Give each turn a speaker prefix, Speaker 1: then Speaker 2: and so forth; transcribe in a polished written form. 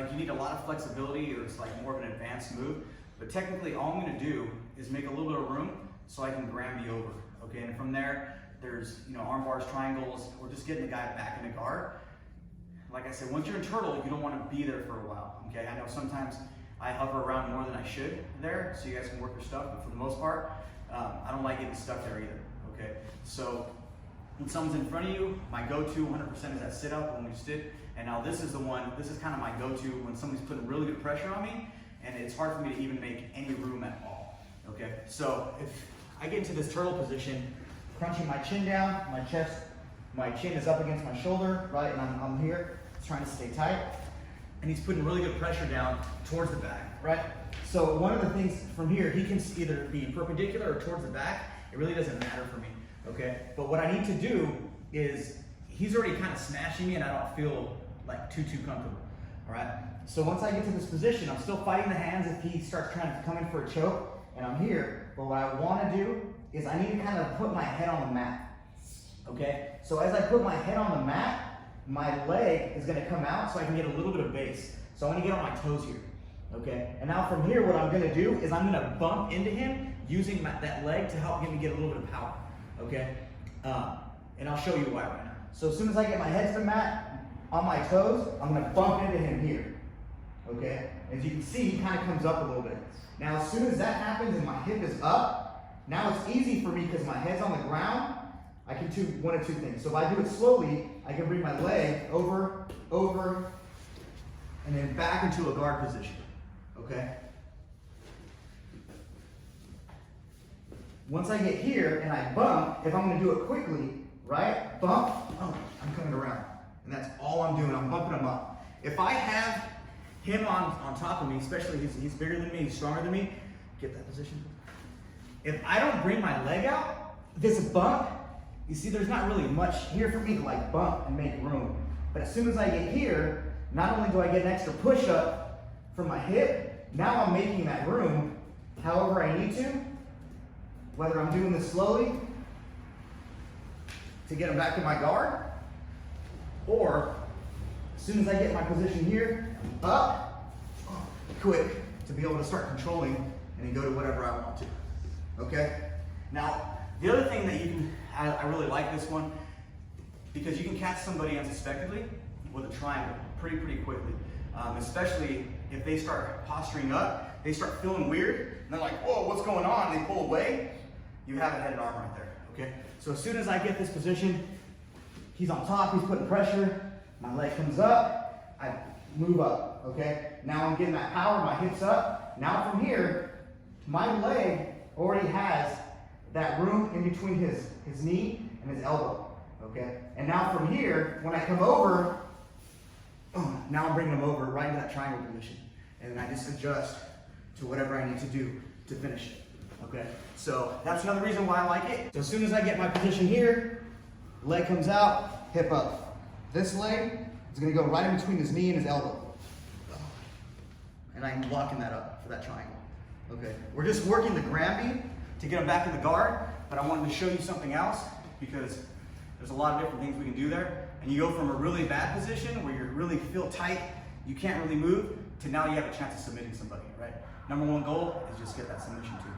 Speaker 1: like you need a lot of flexibility, or it's like more of an advanced move. But technically, all I'm going to do is make a little bit of room so I can gramby over. Okay, and from there, there's arm bars, triangles. We're just getting the guy back in the guard. Like I said, once you're in turtle, you don't want to be there for a while. Okay, I know sometimes I hover around more than I should there, so you guys can work your stuff. But for the most part, I don't like getting stuck there either. Okay, so when someone's in front of you, my go-to 100% is that sit up when we sit. And now this is the one, this is kind of my go-to when somebody's putting really good pressure on me and it's hard for me to even make any room at all. Okay, so if I get into this turtle position, crunching my chin down, my chin is up against my shoulder, right? And I'm here trying to stay tight. And he's putting really good pressure down towards the back, right? So one of the things from here, he can either be perpendicular or towards the back. It really doesn't matter for me. Okay, but what I need to do is, he's already kind of smashing me and I don't feel like too comfortable, all right? So once I get to this position, I'm still fighting the hands if he starts trying to come in for a choke, and I'm here, but what I want to do is I need to kind of put my head on the mat, okay? So as I put my head on the mat, my leg is going to come out so I can get a little bit of base. So I'm going to get on my toes here, okay? And now from here, what I'm going to do is I'm going to bump into him using that leg to help him get a little bit of power. Okay, and I'll show you why right now. So as soon as I get my head to the mat, on my toes, I'm going to bump into him here. Okay, as you can see, he kind of comes up a little bit. Now as soon as that happens and my hip is up, now it's easy for me because my head's on the ground. I can do one of two things. So if I do it slowly, I can bring my leg over, and then back into a guard position. Okay. Once I get here and I bump, if I'm going to do it quickly, right? Bump, oh, I'm coming around. And that's all I'm doing. I'm bumping him up. If I have him on top of me, especially he's bigger than me, he's stronger than me, get that position. If I don't bring my leg out, this bump, you see there's not really much here for me to like bump and make room. But as soon as I get here, not only do I get an extra push up from my hip, now I'm making that room however I need to. Whether I'm doing this slowly to get him back in my guard, or as soon as I get my position here, up, quick, to be able to start controlling and then go to whatever I want to. Okay? Now, the other thing that you can, I really like this one, because you can catch somebody unsuspectedly with a triangle pretty quickly. Especially if they start posturing up, they start feeling weird, and they're like, whoa, what's going on? They pull away. You have a head and arm right there, okay? So as soon as I get this position, he's on top, he's putting pressure, my leg comes up, I move up, okay? Now I'm getting that power, my hip's up. Now from here, my leg already has that room in between his knee and his elbow, okay? And now from here, when I come over, now I'm bringing him over right into that triangle position. And then I just adjust to whatever I need to do to finish it. Okay, so that's another reason why I like it. So as soon as I get my position here, leg comes out, hip up. This leg is going to go right in between his knee and his elbow. And I'm locking that up for that triangle. Okay, we're just working the gramby to get him back in the guard, but I wanted to show you something else because there's a lot of different things we can do there. And you go from a really bad position where you really feel tight, you can't really move, to now you have a chance of submitting somebody, right? Number one goal is just get that submission too.